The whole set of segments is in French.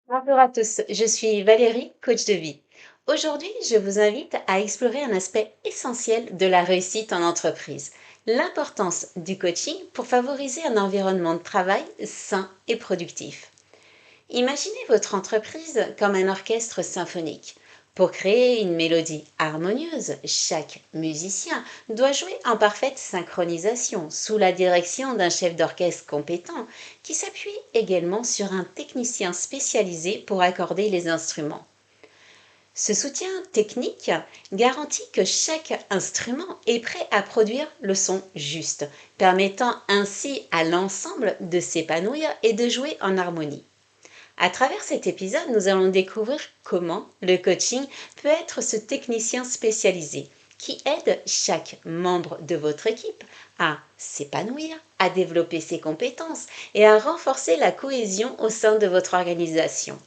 Bonjour à tous, je suis Valérie, coach de vie. Aujourd'hui, je vous invite à explorer un aspect essentiel de la réussite en entreprise, l'importance du coaching pour favoriser un environnement de travail sain et productif. Imaginez votre entreprise comme un orchestre symphonique. Pour créer une mélodie harmonieuse, chaque musicien doit jouer en parfaite synchronisation sous la direction d'un chef d'orchestre compétent qui s'appuie également sur un technicien spécialisé pour accorder les instruments. Ce soutien technique garantit que chaque instrument est prêt à produire le son juste, permettant ainsi à l'ensemble de s'épanouir et de jouer en harmonie. À travers cet épisode, nous allons découvrir comment le coaching peut être ce technicien spécialisé qui aide chaque membre de votre équipe à s'épanouir, à développer ses compétences et à renforcer la cohésion au sein de votre organisation.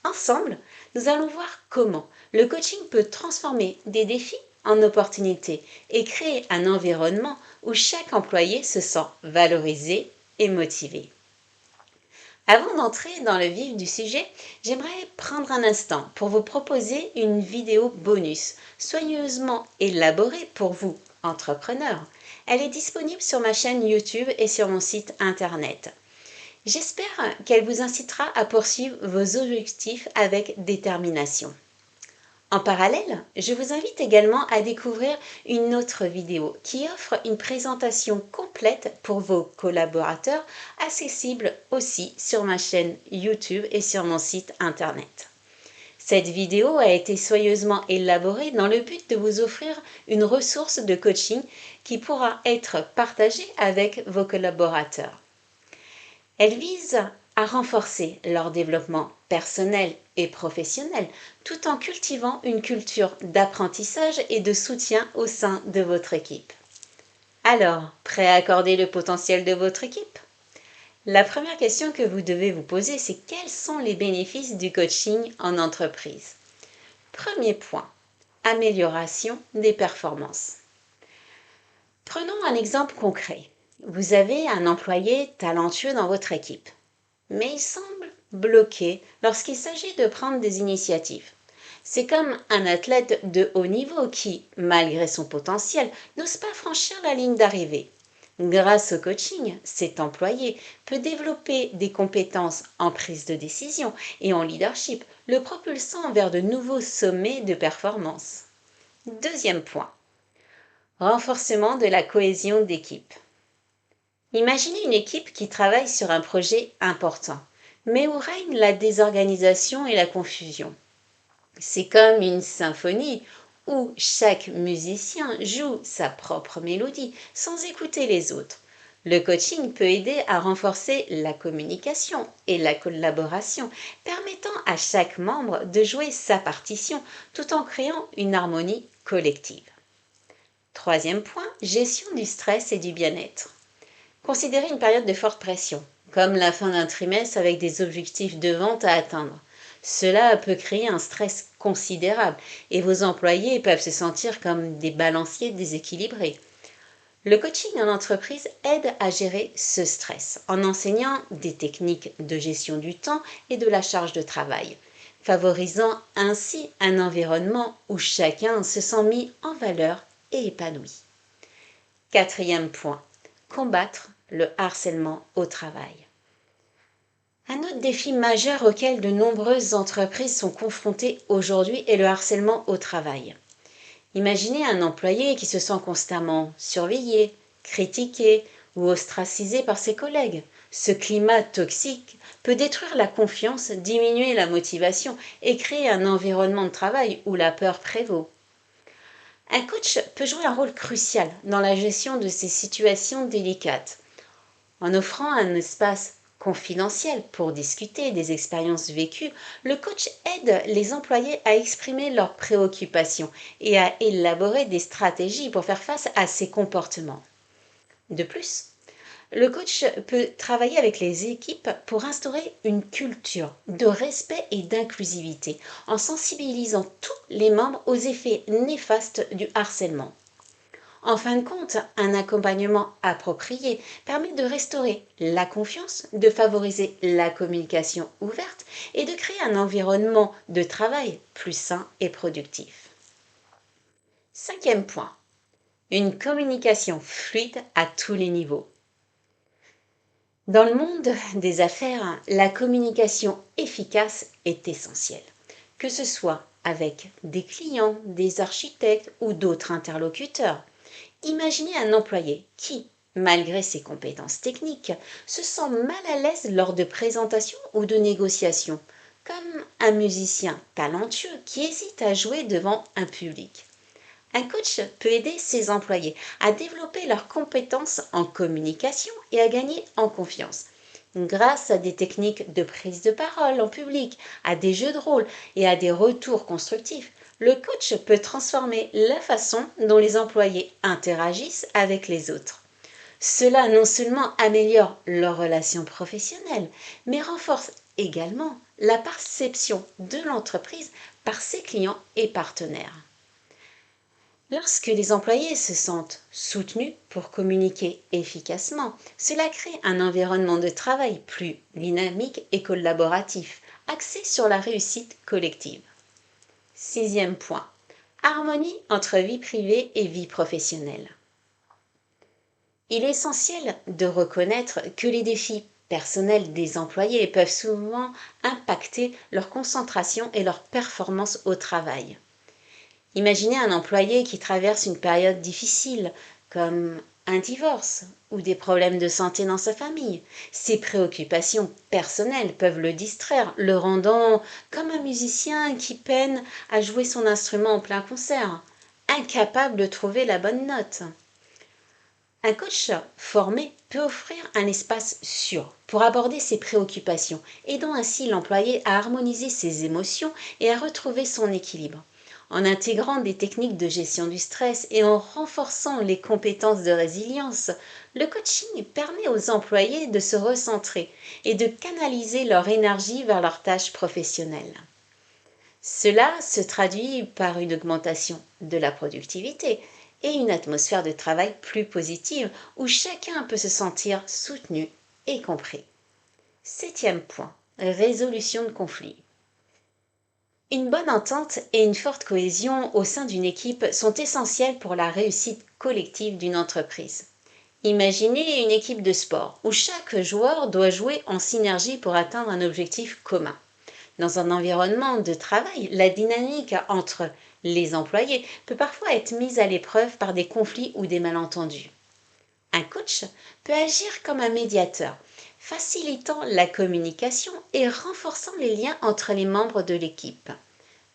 Ensemble, nous allons voir comment le coaching peut transformer des défis en opportunités et créer un environnement où chaque employé se sent valorisé et motivé. Avant d'entrer dans le vif du sujet, j'aimerais prendre un instant pour vous proposer une vidéo bonus soigneusement élaborée pour vous, entrepreneurs. Elle est disponible sur ma chaîne YouTube et sur mon site internet. J'espère qu'elle vous incitera à poursuivre vos objectifs avec détermination. En parallèle, je vous invite également à découvrir une autre vidéo qui offre une présentation complète pour vos collaborateurs, accessible aussi sur ma chaîne YouTube et sur mon site internet. Cette vidéo a été soigneusement élaborée dans le but de vous offrir une ressource de coaching qui pourra être partagée avec vos collaborateurs. Elle vise à renforcer leur développement personnel et professionnel tout en cultivant une culture d'apprentissage et de soutien au sein de votre équipe. Alors, prêt à accorder le potentiel de votre équipe? La première question que vous devez vous poser, c'est quels sont les bénéfices du coaching en entreprise? Premier point, amélioration des performances. Prenons un exemple concret. Vous avez un employé talentueux dans votre équipe, mais il semble bloqué lorsqu'il s'agit de prendre des initiatives. C'est comme un athlète de haut niveau qui, malgré son potentiel, n'ose pas franchir la ligne d'arrivée. Grâce au coaching, cet employé peut développer des compétences en prise de décision et en leadership, le propulsant vers de nouveaux sommets de performance. Deuxième point, renforcement de la cohésion d'équipe. Imaginez une équipe qui travaille sur un projet important, mais où règne la désorganisation et la confusion. C'est comme une symphonie où chaque musicien joue sa propre mélodie sans écouter les autres. Le coaching peut aider à renforcer la communication et la collaboration, permettant à chaque membre de jouer sa partition tout en créant une harmonie collective. Troisième point, gestion du stress et du bien-être. Considérez une période de forte pression, comme la fin d'un trimestre avec des objectifs de vente à atteindre. Cela peut créer un stress considérable et vos employés peuvent se sentir comme des balanciers déséquilibrés. Le coaching en entreprise aide à gérer ce stress en enseignant des techniques de gestion du temps et de la charge de travail, favorisant ainsi un environnement où chacun se sent mis en valeur et épanoui. Quatrième point, combattre le harcèlement au travail. Un autre défi majeur auquel de nombreuses entreprises sont confrontées aujourd'hui est le harcèlement au travail. Imaginez un employé qui se sent constamment surveillé, critiqué ou ostracisé par ses collègues. Ce climat toxique peut détruire la confiance, diminuer la motivation et créer un environnement de travail où la peur prévaut. Un coach peut jouer un rôle crucial dans la gestion de ces situations délicates. En offrant un espace confidentiel pour discuter des expériences vécues, le coach aide les employés à exprimer leurs préoccupations et à élaborer des stratégies pour faire face à ces comportements. De plus, le coach peut travailler avec les équipes pour instaurer une culture de respect et d'inclusivité en sensibilisant tous les membres aux effets néfastes du harcèlement. En fin de compte, un accompagnement approprié permet de restaurer la confiance, de favoriser la communication ouverte et de créer un environnement de travail plus sain et productif. Cinquième point, une communication fluide à tous les niveaux. Dans le monde des affaires, la communication efficace est essentielle, que ce soit avec des clients, des architectes ou d'autres interlocuteurs. Imaginez un employé qui, malgré ses compétences techniques, se sent mal à l'aise lors de présentations ou de négociations, comme un musicien talentueux qui hésite à jouer devant un public. Un coach peut aider ses employés à développer leurs compétences en communication et à gagner en confiance. Grâce à des techniques de prise de parole en public, à des jeux de rôle et à des retours constructifs, le coach peut transformer la façon dont les employés interagissent avec les autres. Cela non seulement améliore leurs relations professionnelles, mais renforce également la perception de l'entreprise par ses clients et partenaires. Lorsque les employés se sentent soutenus pour communiquer efficacement, cela crée un environnement de travail plus dynamique et collaboratif, axé sur la réussite collective. Sixième point, harmonie entre vie privée et vie professionnelle. Il est essentiel de reconnaître que les défis personnels des employés peuvent souvent impacter leur concentration et leur performance au travail. Imaginez un employé qui traverse une période difficile, comme un divorce ou des problèmes de santé dans sa famille. Ses préoccupations personnelles peuvent le distraire, le rendant comme un musicien qui peine à jouer son instrument en plein concert, incapable de trouver la bonne note. Un coach formé peut offrir un espace sûr pour aborder ses préoccupations, aidant ainsi l'employé à harmoniser ses émotions et à retrouver son équilibre. En intégrant des techniques de gestion du stress et en renforçant les compétences de résilience, le coaching permet aux employés de se recentrer et de canaliser leur énergie vers leurs tâches professionnelles. Cela se traduit par une augmentation de la productivité et une atmosphère de travail plus positive où chacun peut se sentir soutenu et compris. Septième point, résolution de conflits. Une bonne entente et une forte cohésion au sein d'une équipe sont essentielles pour la réussite collective d'une entreprise. Imaginez une équipe de sport où chaque joueur doit jouer en synergie pour atteindre un objectif commun. Dans un environnement de travail, la dynamique entre les employés peut parfois être mise à l'épreuve par des conflits ou des malentendus. Un coach peut agir comme un médiateur, facilitant la communication et renforçant les liens entre les membres de l'équipe.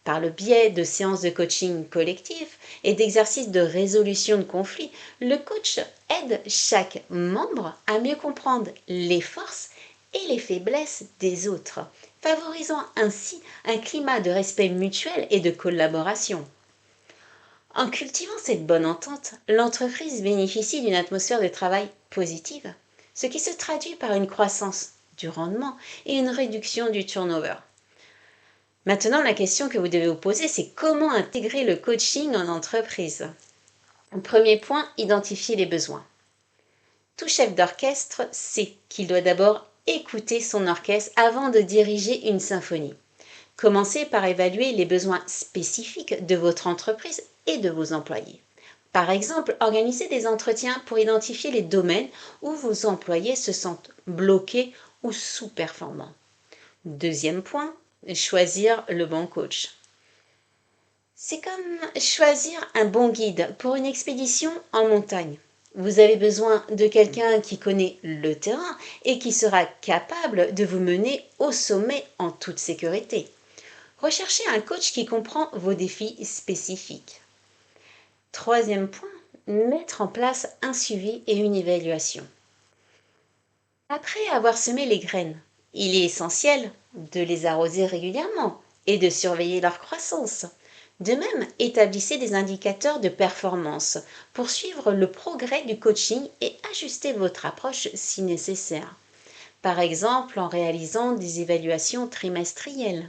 Par le biais de séances de coaching collectif et d'exercices de résolution de conflits, le coach aide chaque membre à mieux comprendre les forces et les faiblesses des autres, favorisant ainsi un climat de respect mutuel et de collaboration. En cultivant cette bonne entente, l'entreprise bénéficie d'une atmosphère de travail positive, ce qui se traduit par une croissance du rendement et une réduction du turnover. Maintenant, la question que vous devez vous poser, c'est comment intégrer le coaching en entreprise. Premier point, identifier les besoins. Tout chef d'orchestre sait qu'il doit d'abord écouter son orchestre avant de diriger une symphonie. Commencez par évaluer les besoins spécifiques de votre entreprise et de vos employés. Par exemple, organisez des entretiens pour identifier les domaines où vos employés se sentent bloqués ou sous-performants. Deuxième point, choisir le bon coach. C'est comme choisir un bon guide pour une expédition en montagne. Vous avez besoin de quelqu'un qui connaît le terrain et qui sera capable de vous mener au sommet en toute sécurité. Recherchez un coach qui comprend vos défis spécifiques. Troisième point, mettre en place un suivi et une évaluation. Après avoir semé les graines, il est essentiel de les arroser régulièrement et de surveiller leur croissance. De même, établissez des indicateurs de performance pour suivre le progrès du coaching et ajuster votre approche si nécessaire. Par exemple, en réalisant des évaluations trimestrielles.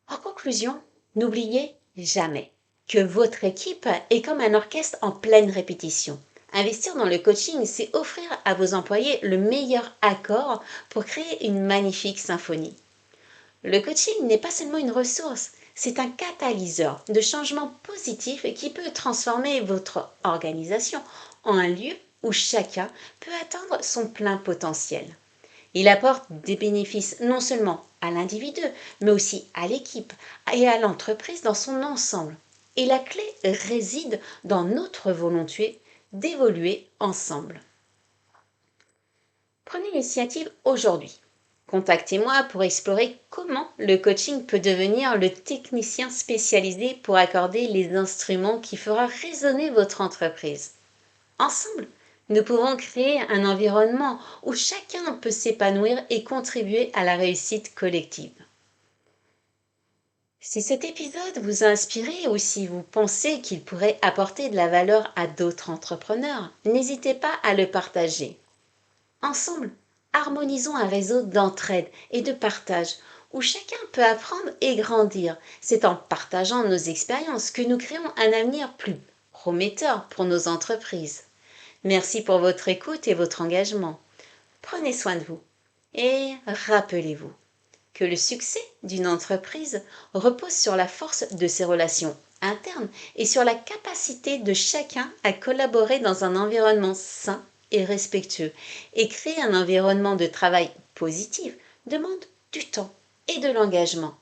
En conclusion, n'oubliez jamais que votre équipe est comme un orchestre en pleine répétition. Investir dans le coaching, c'est offrir à vos employés le meilleur accord pour créer une magnifique symphonie. Le coaching n'est pas seulement une ressource, c'est un catalyseur de changements positifs qui peut transformer votre organisation en un lieu où chacun peut atteindre son plein potentiel. Il apporte des bénéfices non seulement à l'individu, mais aussi à l'équipe et à l'entreprise dans son ensemble. Et la clé réside dans notre volonté d'évoluer ensemble. Prenez l'initiative aujourd'hui. Contactez-moi pour explorer comment le coaching peut devenir le technicien spécialisé pour accorder les instruments qui fera résonner votre entreprise. Ensemble, nous pouvons créer un environnement où chacun peut s'épanouir et contribuer à la réussite collective. Si cet épisode vous a inspiré ou si vous pensez qu'il pourrait apporter de la valeur à d'autres entrepreneurs, n'hésitez pas à le partager. Ensemble, harmonisons un réseau d'entraide et de partage où chacun peut apprendre et grandir. C'est en partageant nos expériences que nous créons un avenir plus prometteur pour nos entreprises. Merci pour votre écoute et votre engagement. Prenez soin de vous et rappelez-vous que le succès d'une entreprise repose sur la force de ses relations internes et sur la capacité de chacun à collaborer dans un environnement sain et respectueux. Et créer un environnement de travail positif demande du temps et de l'engagement.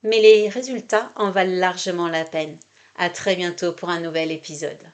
Mais les résultats en valent largement la peine. À très bientôt pour un nouvel épisode.